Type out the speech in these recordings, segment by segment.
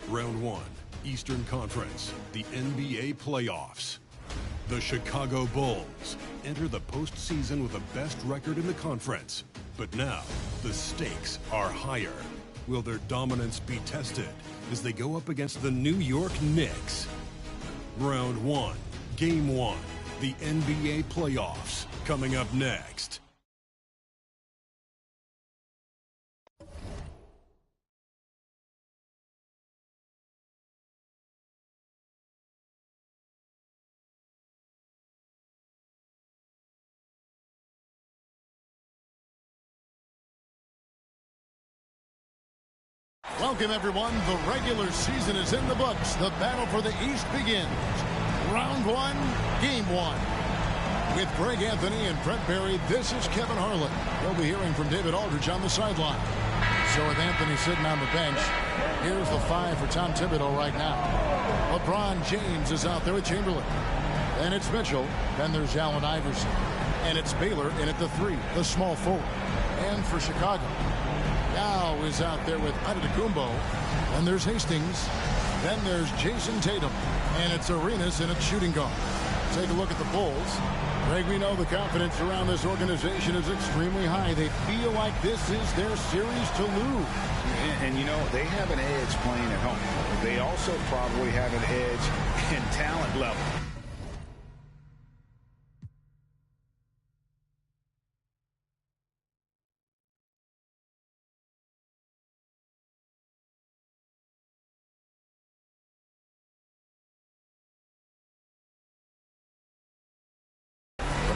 Round 1, Eastern Conference, the NBA playoffs. The Chicago Bulls enter the postseason with the best record in the conference. But now, the stakes are higher. Will their dominance be tested as they go up against the New York Knicks? Round 1, Game 1, the NBA playoffs, coming up next. Welcome, everyone. The regular season is in the books. The battle for the East begins. Round 1, Game 1. With Greg Anthony and Brent Barry, this is Kevin Harlan. We'll be hearing from David Aldridge on the sideline. So with Anthony sitting on the bench, here's the 5 for Tom Thibodeau right now. LeBron James is out there with Chamberlain. Then it's Mitchell. Then there's Allen Iverson. And it's Baylor in at the 3, the small forward. And for Chicago, Now is out there with Antetokounmpo. And there's Hastings. Then there's Jason Tatum. And it's Arenas in its shooting guard. Take a look at the Bulls. Greg, we know the confidence around this organization is extremely high. They feel like this is their series to lose. And you know, they have an edge playing at home. They also probably have an edge in talent level.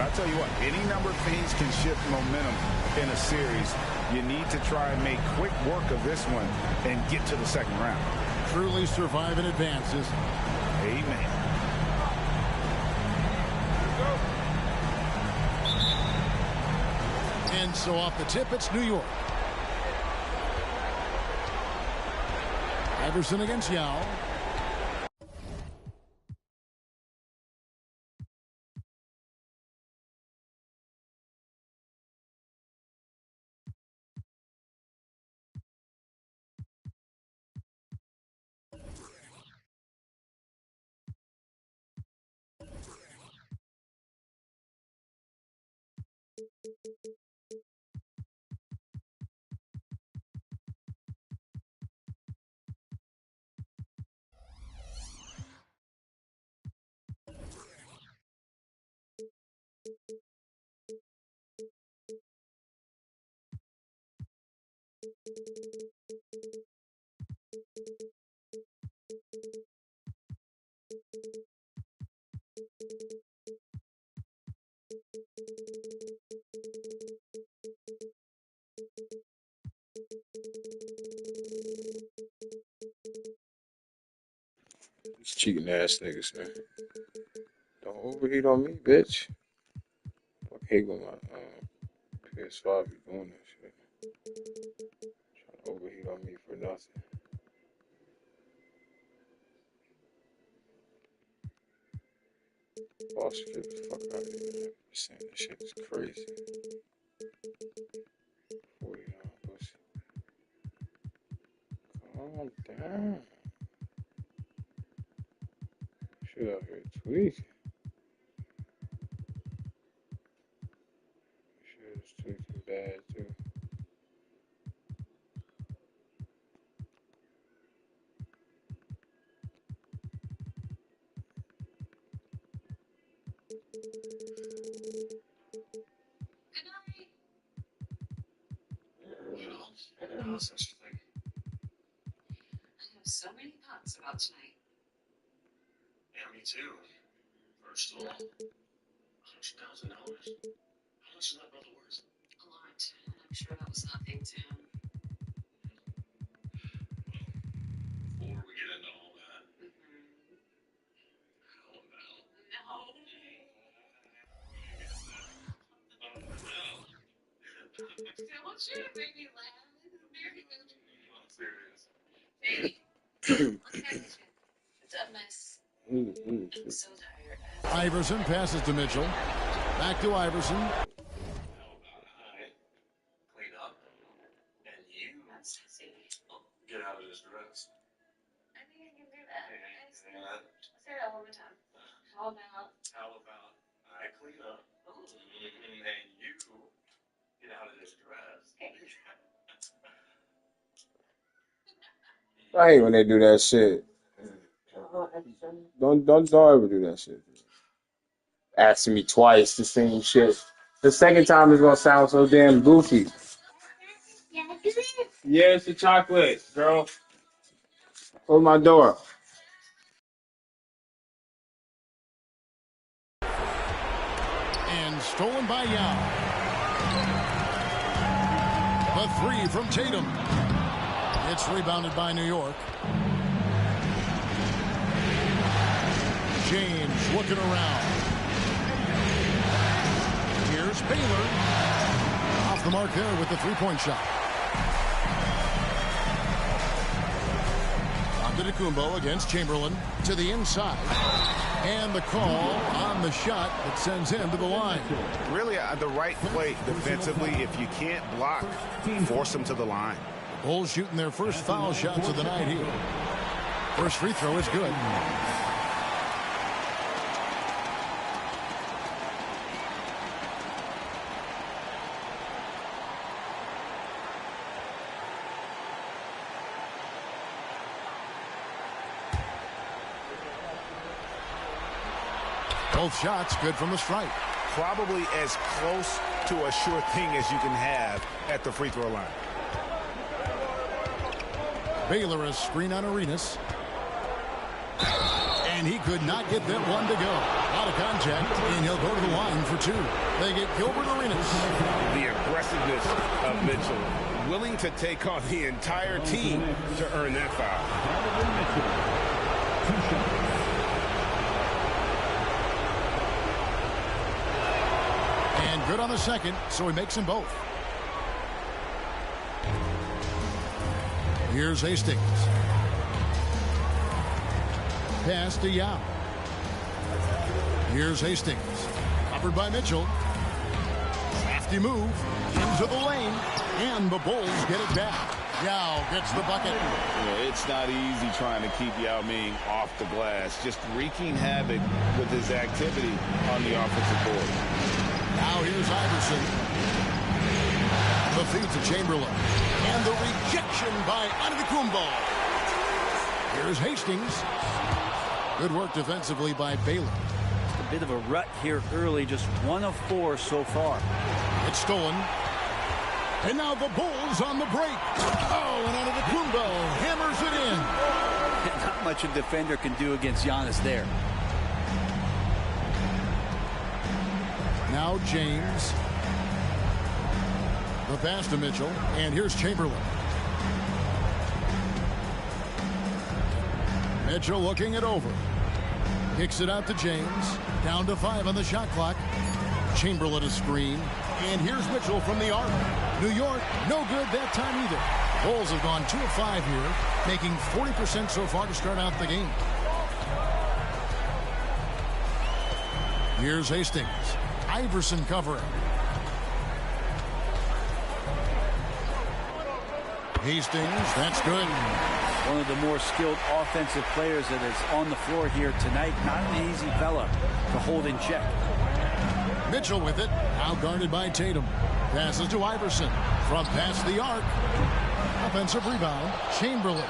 I'll tell you what, any number of things can shift momentum in a series. You need to try and make quick work of this one and get to the second round. Truly survive and advances. Amen. And so off the tip, it's New York. Iverson against Yao. These cheating ass niggas, man. Don't overheat on me, bitch. Fuck hate when my PS5 be doing that shit. Trying to overheat on me for nothing. Boss, get the fuck out of here, man. Saying this shit is crazy. $40 pussy. Calm down. Shit out here tweaking. Shit is tweaking bad too. Good night. Well, how's such a thing? I have so many thoughts about tonight. Yeah, me too. First of all, $100,000. How much is that brother worth? A lot. And I'm sure that was nothing to him. Well, before we get into all that, how about? No. Don't you make me laugh. This is very good. I'm serious. Baby, look at you. It's a mess. I'm so tired. Iverson passes to Mitchell. Back to Iverson. How about I clean up Get out of this dress. I think I can do that. And Let's hear that one more time. How about I clean up and you get out of this dress. I hate when they do that shit. Don't ever do that shit. Asking me twice the same shit. The second time is gonna sound so damn goofy. Yeah, it's the chocolate, girl. Hold my door. And stolen by Yao. The three from Tatum. It's rebounded by New York. James looking around. Here's Baylor. Off the mark there with the three-point shot. Antetokounmpo against Chamberlain to the inside. And the call on the shot that sends him to the line. Really the right play defensively. If you can't block, force him to the line. Bulls shooting their first foul shots of the night here. First free throw is good. Both shots good from the strike. Probably as close to a sure thing as you can have at the free throw line. Baylor a screen on Arenas. And he could not get that one to go. Out of contact, and he'll go to the line for two. They get Gilbert Arenas. The aggressiveness of Mitchell, willing to take on the entire team to earn that foul. And good on the second, so he makes them both. Here's Hastings. Pass to Yao. Here's Hastings. Covered by Mitchell. Crafty move into the lane. And the Bulls get it back. Yao gets the bucket. Yeah, it's not easy trying to keep Yao Ming off the glass. Just wreaking havoc with his activity on the offensive board. Now here's Iverson. The feed to Chamberlain. And the rejection by Antetokounmpo. Here's Hastings. Good work defensively by Baylor. A bit of a rut here early, just 1 of 4 so far. It's stolen. And now the Bulls on the break. Oh, and Antetokounmpo hammers it in. Not much a defender can do against Giannis there. Now James. The pass to Mitchell. And here's Chamberlain. Mitchell looking it over. Kicks it out to James. Down to 5 on the shot clock. Chamberlain a screen. And here's Mitchell from the arc. New York, no good that time either. Bulls have gone 2 of 5 here, making 40% so far to start out the game. Here's Hastings. Iverson covering. Hastings, that's good. One of the more skilled offensive players that is on the floor here tonight. Not an easy fella to hold in check. Mitchell with it. Now guarded by Tatum. Passes to Iverson. From past the arc. Offensive rebound. Chamberlain.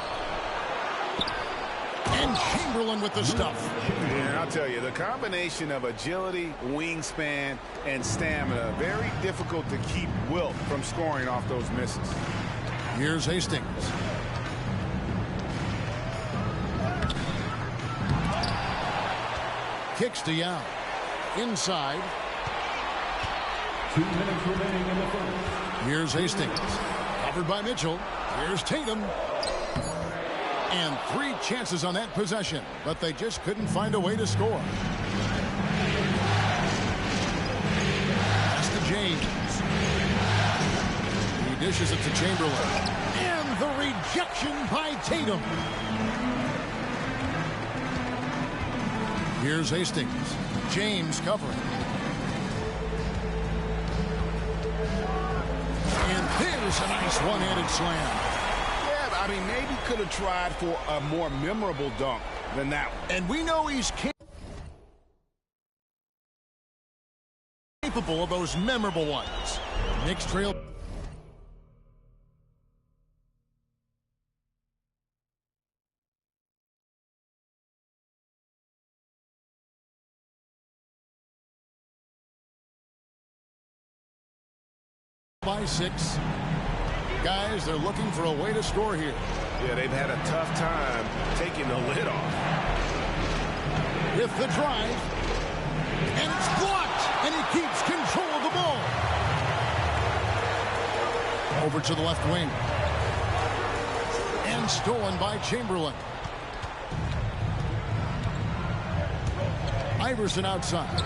And Chamberlain with the stuff. Yeah, I'll tell you, the combination of agility, wingspan, and stamina, very difficult to keep Wilt from scoring off those misses. Here's Hastings. Kicks to Yao. Inside. 2 minutes remaining in the first. Here's Hastings. Covered by Mitchell. Here's Tatum. And 3 chances on that possession, but they just couldn't find a way to score. That's to James. He dishes it to Chamberlain. And the rejection by Tatum. Here's Hastings. James covering. And there's a nice one-handed slam. mean, maybe could have tried for a more memorable dunk than that one. And we know he's capable of those memorable ones. Knicks trail by 6. Guys, they're looking for a way to score here. Yeah, they've had a tough time taking the lid off. With the drive, and it's blocked, and he keeps control of the ball. Over to the left wing. And stolen by Chamberlain. Iverson outside.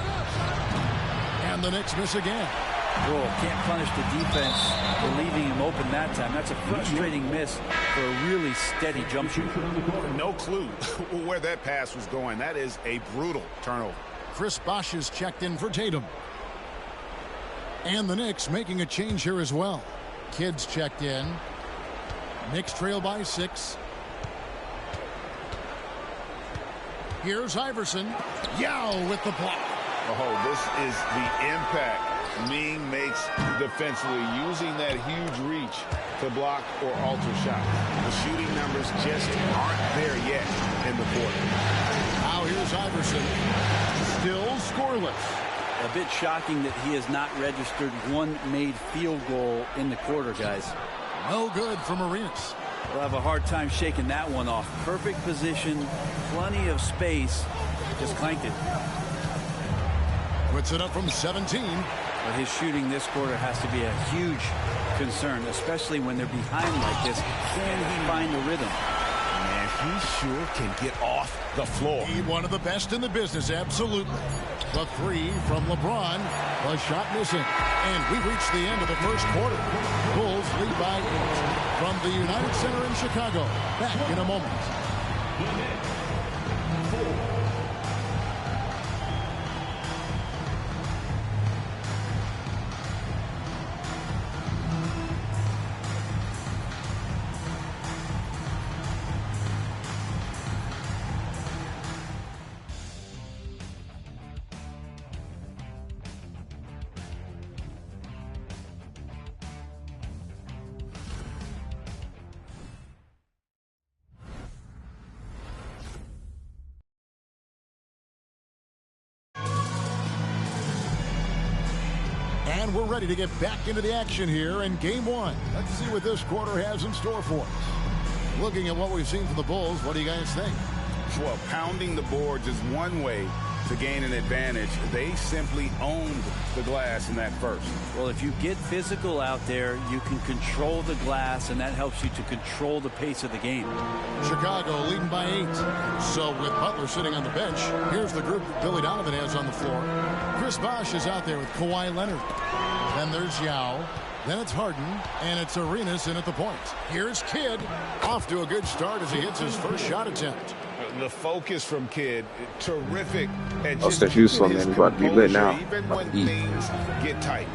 And the Knicks miss again. Whoa, can't punish the defense for leaving him open that time. That's a frustrating miss for a really steady jump shooter. No clue where that pass was going. That is a brutal turnover. Chris Bosh is checked in for Tatum. And the Knicks making a change here as well. Kidd's checked in. Knicks trail by 6. Here's Iverson. Yao with the block. Oh, this is the impact Ming makes defensively, using that huge reach to block or alter shots. The shooting numbers just aren't there yet in the quarter. Now here's Iverson. Still scoreless. A bit shocking that he has not registered one made field goal in the quarter, guys. No good from Arenas. We'll have a hard time shaking that one off. Perfect position, plenty of space, just clanked it. Puts it up from 17. But his shooting this quarter has to be a huge concern, especially when they're behind like this. Can he find the rhythm? And he sure can get off the floor. He's one of the best in the business, absolutely. The 3 from LeBron. The shot missing. And we reach the end of the first quarter. Bulls lead by 8 from the United Center in Chicago. Back in a moment. And we're ready to get back into the action here in game 1. Let's see what this quarter has in store for us. Looking at what we've seen from the Bulls, what do you guys think? Well, pounding the boards is one way to gain an advantage. They simply owned the glass in that first. Well, if you get physical out there, you can control the glass, and that helps you to control the pace of the game. Chicago leading by 8. So with Butler sitting on the bench, here's the group that Billy Donovan has on the floor. Chris Bosh is out there with Kawhi Leonard. Then there's Yao. Then it's Harden, and it's Arenas in at the point. Here's Kidd, off to a good start as he hits his first shot attempt. The focus from Kidd, terrific at Oh, Steph Houston, man, we about to be lit now. Even when things get tight.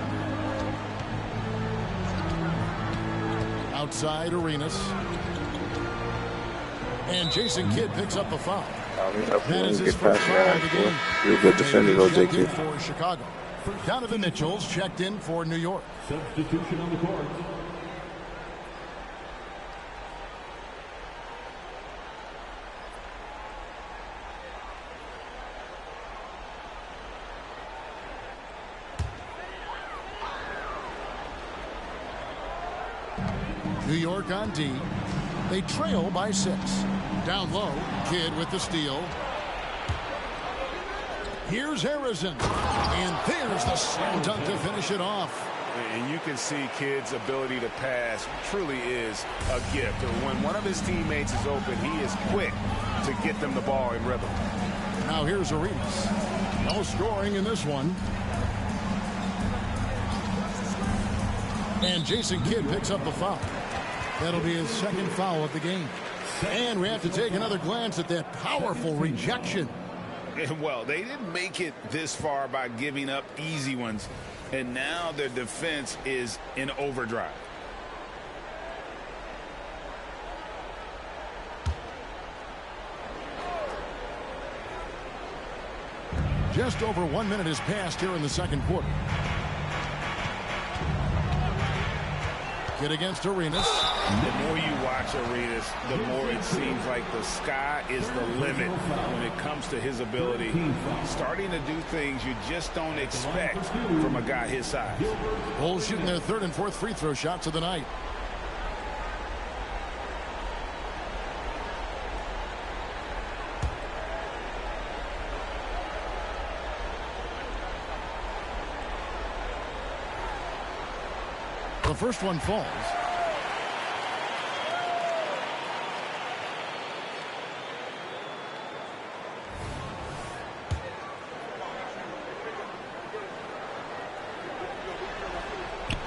Outside Arenas. And Jason Kidd picks up the foul. That is his first foul of the game. You're a good defender, though, JK. For Chicago. Donovan Mitchell's checked in for New York. Substitution on the court. New York on D. They trail by 6. Down low, Kidd with the steal. Here's Harrison. And there's the slam dunk to finish it off. And you can see Kidd's ability to pass truly is a gift. When one of his teammates is open, he is quick to get them the ball in rhythm. Now here's Arenas. No scoring in this one. And Jason Kidd picks up the foul. That'll be his second foul of the game. And we have to take another glance at that powerful rejection. Well, they didn't make it this far by giving up easy ones. And now their defense is in overdrive. Just over 1 minute has passed here in the second quarter. Kid against Arenas. The more you watch Arenas, the more it seems like the sky is the limit when it comes to his ability. Starting to do things you just don't expect from a guy his size. Bulls shooting their third and fourth free throw shots of the night. The first one falls.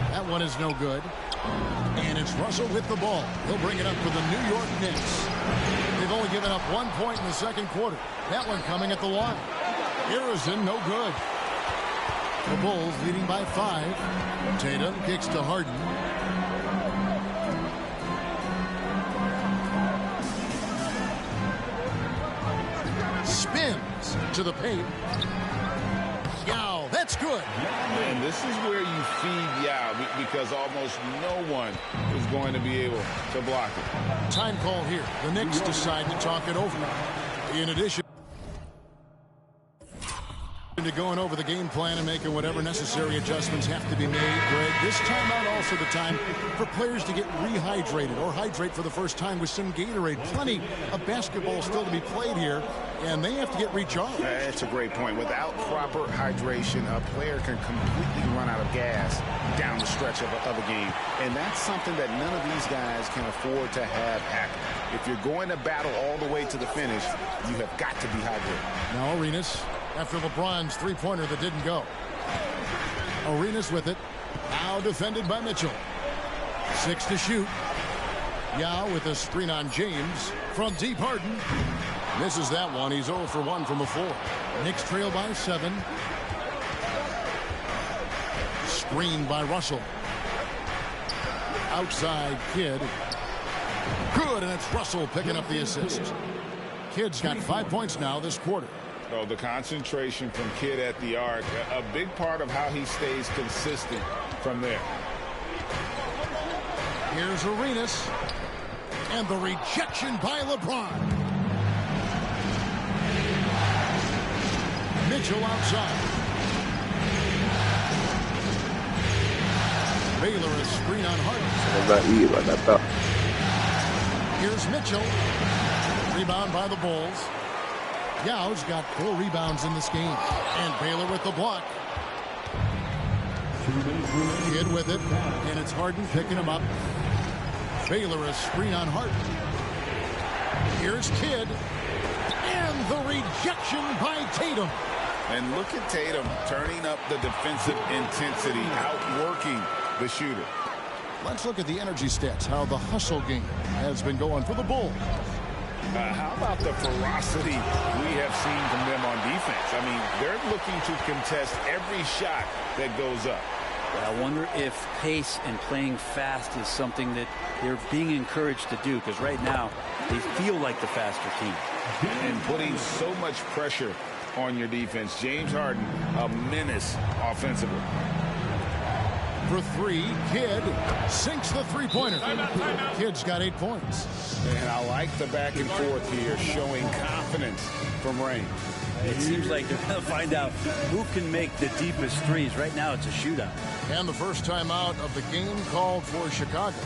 That one is no good. And it's Russell with the ball. He'll bring it up for the New York Knicks. They've only given up 1 point in the second quarter. That one coming at the line. Harrison, no good. The Bulls leading by 5. Tatum kicks to Harden. Spins to the paint. Yao, that's good. And this is where you feed Yao because almost no one is going to be able to block it. Time call here. The Knicks decide to talk it over. In addition to going over the game plan and making whatever necessary adjustments have to be made, Greg, this timeout also the time for players to get rehydrated or hydrate for the first time with some Gatorade. Plenty of basketball still to be played here, and they have to get recharged. That's a great point. Without proper hydration, a player can completely run out of gas down the stretch of a game, and that's something that none of these guys can afford to have happen. If you're going to battle all the way to the finish, you have got to be hydrated. Now Arenas after LeBron's three-pointer that didn't go. Arenas with it. Now defended by Mitchell. 6 to shoot. Yao with a screen on James. From deep, Harden. Misses that one. He's 0 for 1 from the floor. Knicks trail by 7. Screen by Russell. Outside Kidd. Good, and it's Russell picking up the assist. Kidd's got 5 points now this quarter. Oh, the concentration from Kidd at the arc, a big part of how he stays consistent from there. Here's Arenas. And the rejection by LeBron. Mitchell outside. Baylor a screen on Harden. Here's Mitchell. Rebound by the Bulls. Yao's got 4 rebounds in this game. And Baylor with the block. Kidd with it. And it's Harden picking him up. Baylor a screen on Harden. Here's Kidd. And the rejection by Tatum. And look at Tatum turning up the defensive intensity, outworking the shooter. Let's look at the energy stats, how the hustle game has been going for the Bulls. How about the ferocity we have seen from them on defense? I mean, they're looking to contest every shot that goes up. I wonder if pace and playing fast is something that they're being encouraged to do, because right now they feel like the faster team. And putting so much pressure on your defense. James Harden, a menace offensively. For 3, Kidd sinks the three-pointer. Kidd's got 8 points. And I like the back and forth here, showing confidence from range. It seems like they're going to find out who can make the deepest threes. Right now it's a shootout. And the first time out of the game called for Chicago.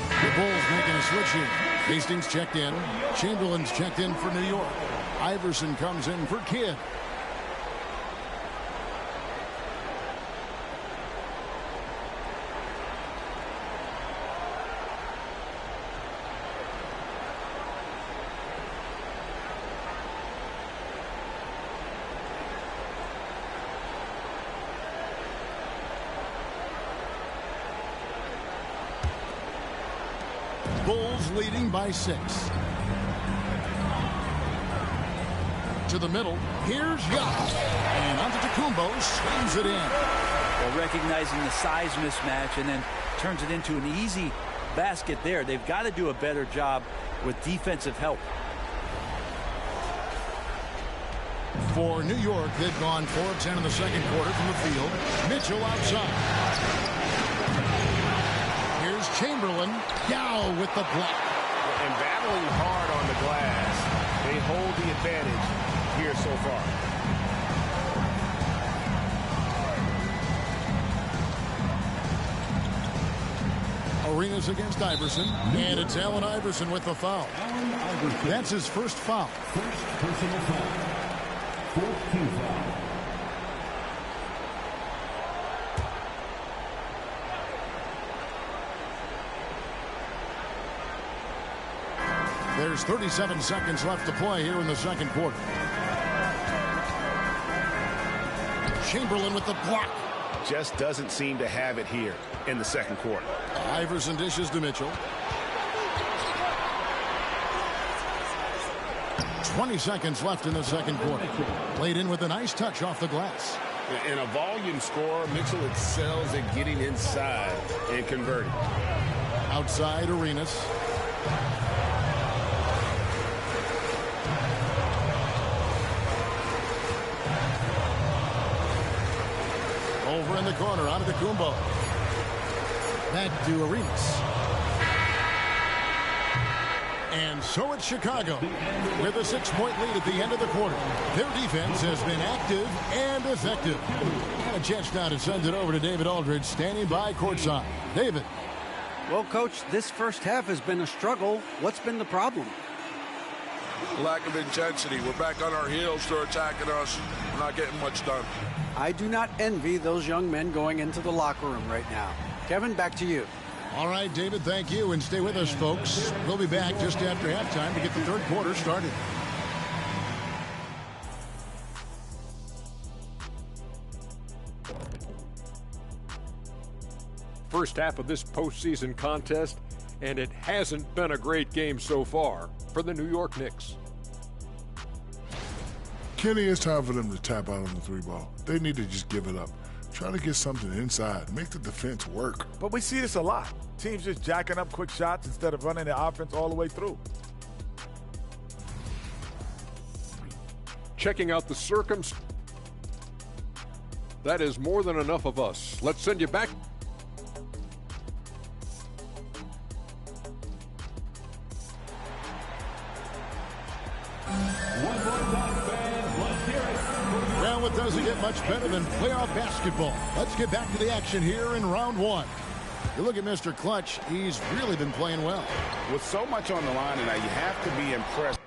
The Bulls making a switch here. Hastings checked in. Chamberlain's checked in for New York. Iverson comes in for Kidd. Bulls leading by 6. To the middle. Here's Yao. And Antetokounmpo swings it in. Well, recognizing the size mismatch and then turns it into an easy basket there. They've got to do a better job with defensive help. For New York, they've gone 4 of 10 in the second quarter from the field. Mitchell outside. Here's Chamberlain. Yao with the block. And battling hard on the glass. They hold the advantage here so far. Arenas against Iverson. And it's Allen Iverson with the foul. That's his first foul. First personal foul. 4th foul. There's 37 seconds left to play here in the second quarter. Chamberlain with the block. Just doesn't seem to have it here in the second quarter. Iverson dishes to Mitchell. 20 seconds left in the second quarter. Played in with a nice touch off the glass. In a volume scorer, Mitchell excels at getting inside and converting. Outside Arenas. Over in the corner, onto the Kumbo. Back to Arenas. And so it's Chicago with a 6-point lead at the end of the quarter. Their defense has been active and effective. And a chance now to send it over to David Aldridge, standing by courtside. David. Well, Coach, this first half has been a struggle. What's been the problem? Lack of intensity. We're back on our heels. They're attacking us. We're not getting much done. I do not envy those young men going into the locker room right now. Kevin, back to you. All right, David, thank you. And stay with us, folks. We'll be back just after halftime to get the third quarter started. First half of this postseason contest, and it hasn't been a great game so far for the New York Knicks. Kenny, it's time for them to tap out on the 3-ball. They need to just give it up. Try to get something inside. Make the defense work. But we see this a lot. Teams just jacking up quick shots instead of running the offense all the way through. Checking out the circumstances. That is more than enough of us. Let's send you back. Well, it doesn't get much better than playoff basketball. Let's get back to the action here in round one. You look at Mr. Clutch, he's really been playing well. With so much on the line tonight, you have to be impressed.